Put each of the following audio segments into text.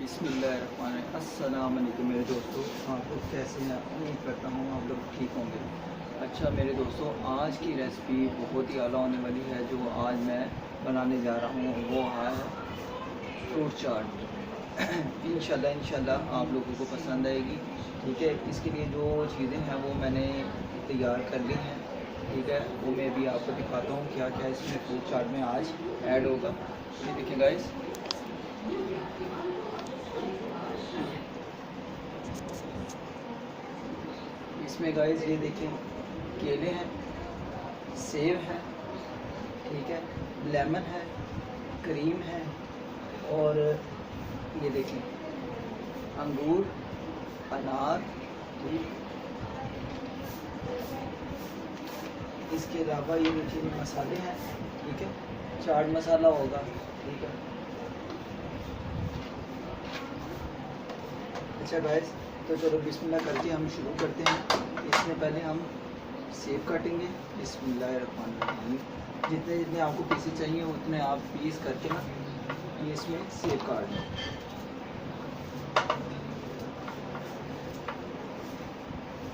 बिस्मिल्लाहिर्रहमानिर्रहीम। अस्सलाम वालेकुम मेरे दोस्तों, आप लोग कैसे हैं? उम्मीद करता हूँ आप लोग ठीक होंगे। अच्छा मेरे दोस्तों, आज की रेसिपी बहुत ही आला होने वाली है। जो आज मैं बनाने जा रहा हूँ वो है फ्रूट चाट। इंशाल्लाह आप लोगों को पसंद आएगी। ठीक है, इसके लिए जो चीज़ें हैं वो मैंने तैयार कर ली हैं। ठीक है, वो मैं भी आपको दिखाता हूँ क्या क्या इसमें फ्रूट चाट में आज ऐड होगा। ये देखिए गाइस, इसमें गाइस ये देखें, केले हैं, सेब है, ठीक है, लेमन है, क्रीम है, और ये देखें अंगूर, अनार, ठीक। इसके अलावा ये देखिए मसाले हैं, ठीक है, चाट मसाला होगा, ठीक है। अच्छा गाइस, तो चलो बिस्मिल्लाह करके हम शुरू करते हैं। इसमें पहले हम सेब काटेंगे। बिस्मिल्लाहिर्रहमानिर्रहीम। जितने जितने आपको पीसेस चाहिए उतने आप पीस करके ना ये इसमें सेब काट लें।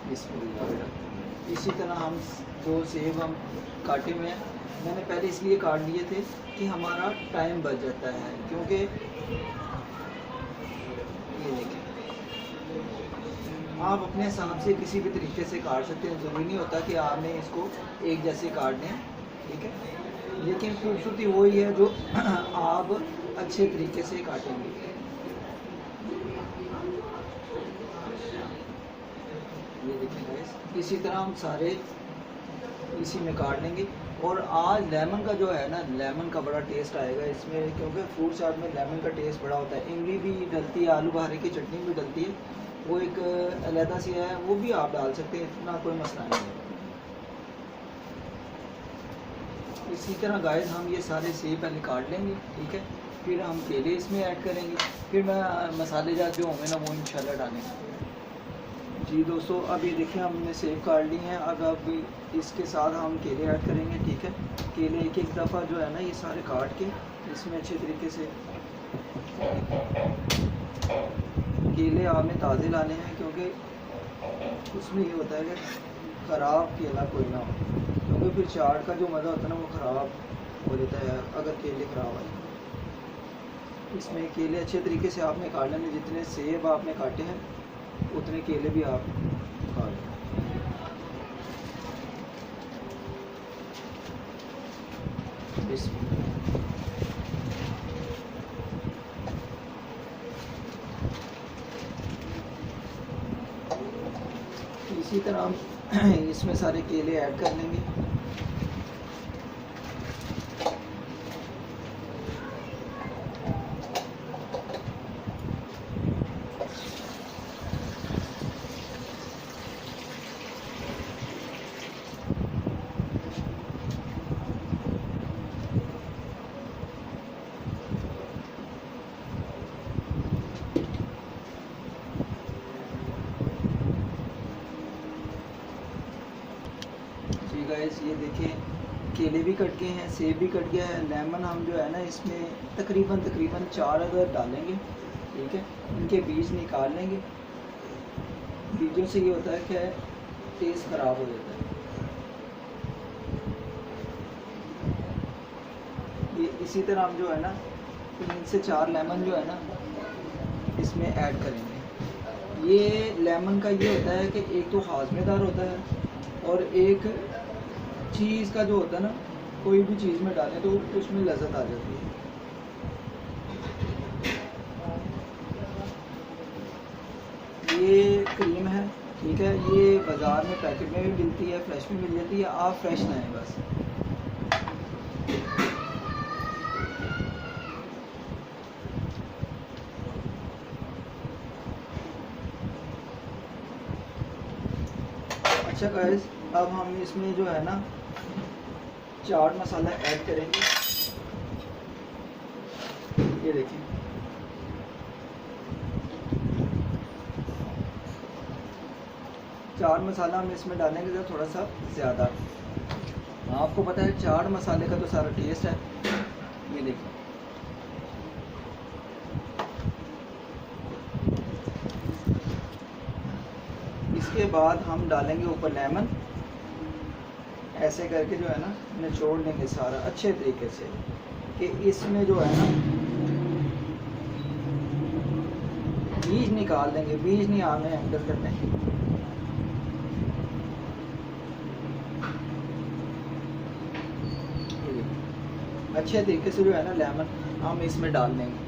बिस्मिल्लाहिर्रहमानिर्रहीम। इसी तरह हम जो सेब हम काटे हुए हैं, मैंने पहले इसलिए काट लिए थे कि हमारा टाइम बच जाता है, क्योंकि ये देखें आप अपने हिसाब से किसी भी तरीके से काट सकते हैं। ज़रूरी नहीं होता कि आपने इसको एक जैसे काट दें, ठीक है। लेकिन खूबसूरती वही है जो आप अच्छे तरीके से काटेंगे। ये देखें गाइस, इसी तरह हम सारे इसी में काट लेंगे। और आज लेमन का जो है ना, लेमन का बड़ा टेस्ट आएगा इसमें, क्योंकि फ्रूट चाट में लेमन का टेस्ट बड़ा होता है। इमली भी डलती है, आलू बहारे की चटनी भी डलती है, वो एक अलहदा सी है, वो भी आप डाल सकते हैं, इतना कोई मसला नहीं है। इसी तरह गाइस हम ये सारे सेब पहले काट लेंगे, ठीक है, फिर हम केले इसमें ऐड करेंगे, फिर मैं मसालेजात जो होंगे ना वो इंशाल्लाह डालेंगे। जी दोस्तों, अब ये देखिए हमने सेब काट लिए हैं। अब इसके साथ हम केले ऐड करेंगे, ठीक है। केले एक एक दफ़ा जो है ना ये सारे काट के इसमें अच्छे तरीके से, केले आपने ताज़े लाने हैं, क्योंकि उसमें ये होता है कि ख़राब केला कोई ना हो, क्योंकि फिर चाट का जो मज़ा होता है ना वो ख़राब हो जाता है अगर केले ख़राब आए। इसमें केले अच्छे तरीके से आपने काट लेने, जितने सेब आपने काटे हैं उतने केले भी आप काट लें। इसी तरह हम इसमें सारे केले ऐड कर लेंगे। गाइस ये देखें, केले भी कट गए हैं, सेब भी कट गया है। लेमन हम जो है ना इसमें तकरीबन 4 अदर डालेंगे, ठीक है। इनके बीज निकाल लेंगे। बीजों से ये होता है कि टेस्ट ख़राब हो जाता है। ये इसी तरह हम जो है ना 3 से 4 लेमन जो है ना इसमें ऐड करेंगे। ये लेमन का ये होता है कि एक तो हाजमेदार होता है, और एक चीज़ का जो होता है ना, कोई भी चीज़ में डालें तो उसमें लज़्ज़त आ जाती है। ये क्रीम है, ठीक है, ये बाज़ार में पैकेट में भी मिलती है, फ्रेश भी मिल जाती है, आप फ्रेश लाएं बस। अच्छा गाइस, अब हम इसमें जो है ना चाट मसाला ऐड करेंगे। ये देखिए, चाट मसाला हम इसमें डालेंगे तो थोड़ा सा ज़्यादा। आपको पता है चाट मसाले का तो सारा टेस्ट है। ये देखिए, उसके बाद हम डालेंगे ऊपर लेमन, ऐसे करके जो है ना निचोड़ लेंगे सारा अच्छे तरीके से, कि इसमें जो है ना बीज निकाल देंगे, बीज नहीं हमें हैंडल करने। अच्छे तरीके से जो है ना लेमन हम इसमें डाल देंगे।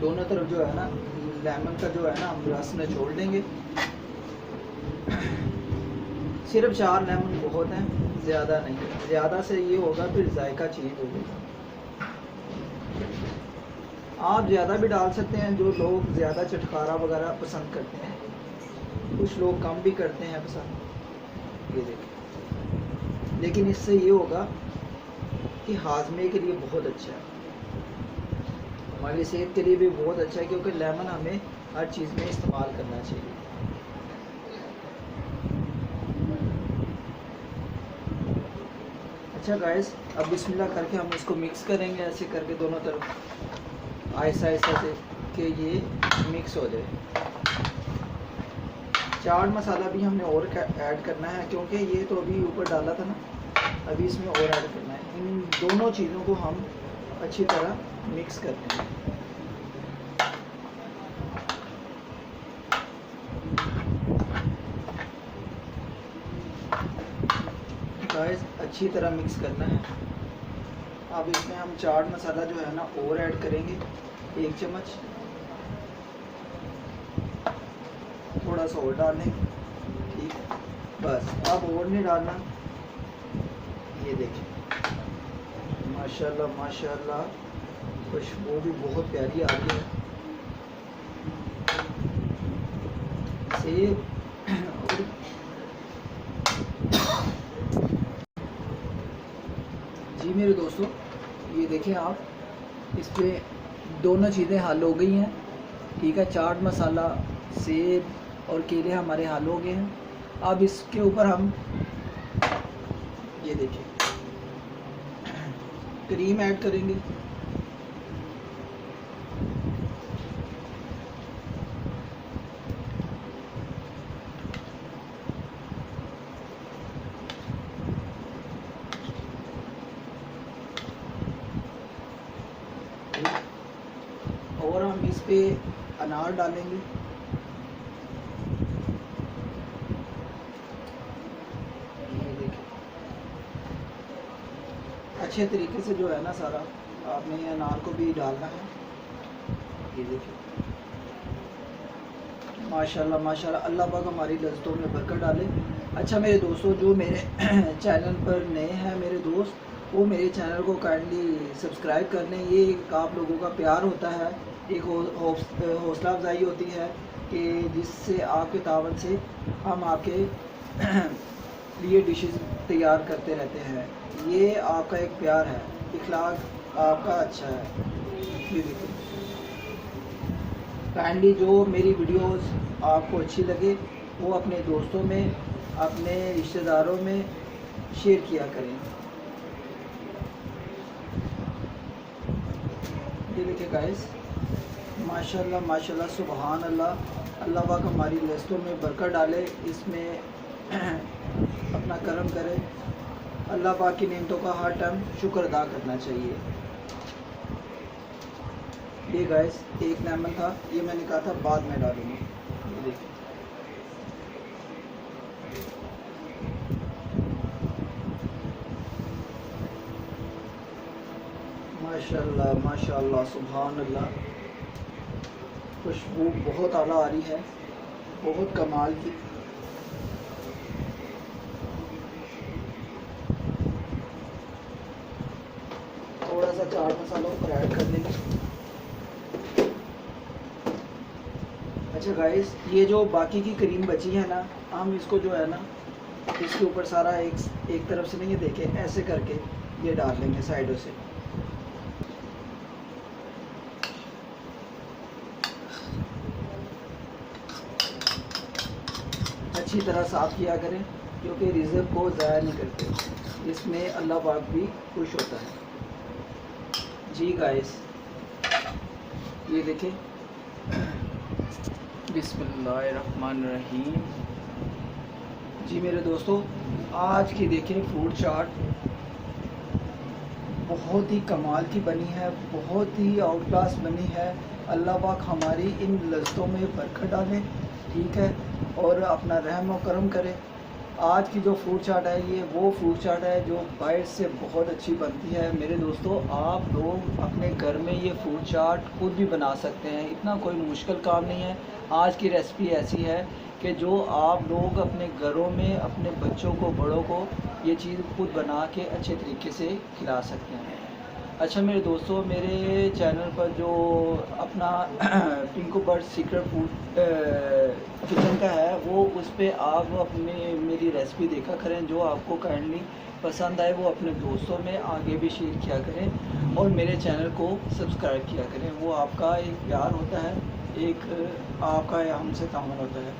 दोनों तरफ जो है ना लेमन का जो है ना हम रस में छोड़ देंगे। सिर्फ 4 लेमन बहुत हैं, ज़्यादा नहीं, ज़्यादा से ये होगा फिर जायका चेंज हो जाएगा। आप ज़्यादा भी डाल सकते हैं, जो लोग ज़्यादा चटखारा वगैरह पसंद करते हैं, कुछ लोग कम भी करते हैं पसंद। ये देखिए, लेकिन इससे ये होगा कि हाजमे के लिए बहुत अच्छा है, हमारी सेहत के लिए भी बहुत अच्छा है, क्योंकि लेमन हमें हर चीज़ में इस्तेमाल करना चाहिए। अच्छा गाइस, अब बिस्मिल्लाह करके हम इसको मिक्स करेंगे, ऐसे करके दोनों तरफ आहिस्ता आहिस्ता से, कि ये मिक्स हो जाए। चाट मसाला भी हमने और ऐड करना है, क्योंकि ये तो अभी ऊपर डाला था ना, अभी इसमें और ऐड करना है। इन दोनों चीज़ों को हम अच्छी तरह मिक्स कर लेंगे। गाइस अच्छी तरह मिक्स करना है। अब इसमें हम चाट मसाला जो है ना और ऐड करेंगे 1 चम्मच, थोड़ा सा और डालें, ठीक है, बस अब और नहीं डालना। ये देखिए माशाल्लाह माशाल्लाह, खुशबू भी बहुत प्यारी आ रही है। सेब जी मेरे दोस्तों, ये देखें आप, इस पर दोनों चीज़ें हल हो गई हैं, ठीक है। चाट मसाला, सेब और केले हमारे हल हो गए हैं। अब इसके ऊपर हम ये देखिए क्रीम ऐड करेंगे। और हम इस पे अनार डालेंगे। ये देखिए अच्छे तरीके से जो है ना सारा आपने अनार को भी डालना है। ये देखिए माशाल्लाह माशाल्लाह, अल्लाह पाक हमारी लज़्ज़तों में बरकत डाले। अच्छा मेरे दोस्तों, जो मेरे चैनल पर नए हैं मेरे दोस्त, वो मेरे चैनल को काइंडली सब्सक्राइब कर लें। ये एक आप लोगों का प्यार होता है, एक हौसला अफजाई होती है, कि जिससे आपके तावन से हम आपके लिए डिशेस तैयार करते रहते हैं। ये आपका एक प्यार है, इखलाक आपका अच्छा है। ये देखिए काइंडली जो मेरी वीडियोस आपको अच्छी लगे वो अपने दोस्तों में, अपने रिश्तेदारों में शेयर किया करें। ये देखिए गाइस माशाल्लाह माशाल्लाह, सुबहान अल्लाह, अल्लाह पाक हमारी लज़्ज़तों में बरकत डाले, इसमें अपना करम करे। अल्लाह पाक की नेमतों का हर टाइम शुक्र अदा करना चाहिए। ये गाइस एक लेमन था, ये मैंने कहा था बाद में डालूंगी। ये देखिए माशाल्लाह माशाल्लाह, सुभान अल्लाह, खुशबू बहुत आला आ रही है, बहुत कमाल की। थोड़ा सा चाट मसाला ऊपर ऐड कर लेंगे। अच्छा गाइस, ये जो बाकी की क्रीम बची है ना, हम इसको जो है ना इसके ऊपर सारा एक तरफ से नहीं, ये देखें ऐसे करके ये डाल लेंगे साइडों से। अच्छी तरह साफ़ किया करें, जो कि रिज़्क को ज़ाया नहीं करते। इसमें अल्लाह पाक भी खुश होता है। जी गाइस, ये देखें, बिस्मिल्लाहिर्रहमानिर्रहीम। जी मेरे दोस्तों, आज की देखें फ्रूट चाट बहुत ही कमाल की बनी है, बहुत ही आउट क्लास बनी है। अल्लाह पाक हमारी इन लज़्ज़तों में बरकत डालें, ठीक है, और अपना रहम और करम करे। आज की जो फ्रूट चाट है, ये वो फ्रूट चाट है जो बाहर से बहुत अच्छी बनती है। मेरे दोस्तों, आप लोग अपने घर में ये फ्रूट चाट खुद भी बना सकते हैं, इतना कोई मुश्किल काम नहीं है। आज की रेसिपी ऐसी है कि जो आप लोग अपने घरों में अपने बच्चों को, बड़ों को ये चीज़ खुद बना के अच्छे तरीके से खिला सकते हैं। अच्छा मेरे दोस्तों, मेरे चैनल पर जो अपना Pinku bird secret food kitchen का है, वो उस पर आप अपनी मेरी रेसिपी देखा करें। जो आपको काइंडली पसंद आए वो अपने दोस्तों में आगे भी शेयर किया करें और मेरे चैनल को सब्सक्राइब किया करें। वो आपका एक प्यार होता है, एक आपका हमसे तामुन होता है।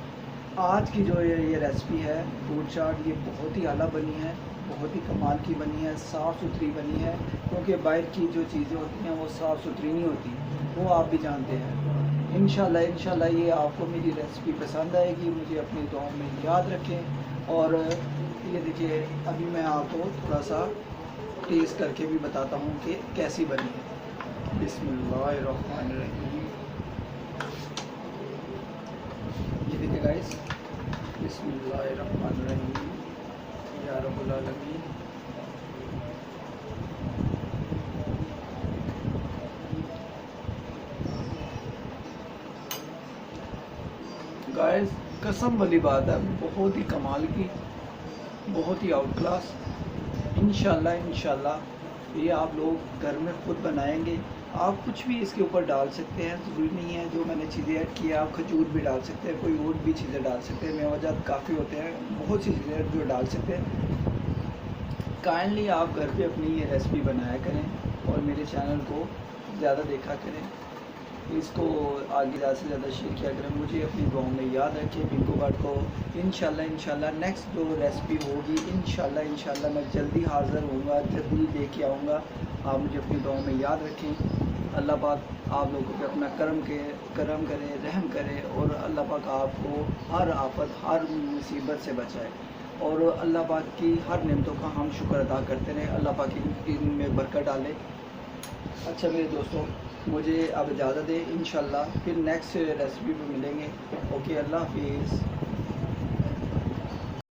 आज की जो ये रेसिपी है फ्रूट चाट, ये बहुत ही आला बनी है, बहुत ही कमाल की बनी है, साफ़ सुथरी बनी है। क्योंकि बाहर की जो चीज़ें होती हैं वो साफ़ सुथरी नहीं होती, वो आप भी जानते हैं। इंशाल्लाह ये आपको मेरी रेसिपी पसंद आएगी। मुझे अपनी दुआओं में याद रखें। और ये देखिए, अभी मैं आपको थोड़ा सा टेस्ट करके भी बताता हूँ कि कैसी बनी है। बिस्मिल्लाहिर्रहमानिर्रहीम। ये देखिए गाइस, बिस्मिल्लाहिर्रहमानिर्रहीम, या रब्बुल आलमीन। गाइस, कसम वाली बात है, बहुत ही कमाल की, बहुत ही आउट क्लास। इंशाल्लाह ये आप लोग घर में खुद बनाएंगे। आप कुछ भी इसके ऊपर डाल सकते हैं, ज़रूरी नहीं है जो मैंने चीज़ें ऐड की है। आप खजूर भी डाल सकते हैं, कोई और भी चीज़ें डाल सकते हैं, मेवाजात काफ़ी होते हैं, बहुत सी चीज़ें जो डाल सकते हैं। काइंडली आप घर पे अपनी ये रेसिपी बनाया करें और मेरे चैनल को ज़्यादा देखा करें, इसको आगे ज़्यादा से ज़्यादा शेयर किया करें। मुझे अपनी दुआओं में याद रखें पिंकू बर्ड को। इंशाल्लाह नेक्स्ट जो रेसिपी होगी, इंशाल्लाह मैं जल्दी हाज़िर होऊंगा, जल्दी लेके आऊँगा। आप मुझे अपनी दुआओं में याद रखें। अल्लाह पाक आप लोगों पे अपना करम करे, रहम करे, और अल्लाह पाक आपको हर आफत, हर मुसीबत से बचाए, और अल्लाह पाक की हर नेमतों का हम शुक्र अदा करते रहें। अल्लाह पाक इनमें बरकत डाले। अच्छा मेरे दोस्तों, मुझे अब इजाज़त दें। इंशाल्लाह फिर नेक्स्ट रेसिपी में मिलेंगे। ओके, अल्लाह हाफिज़।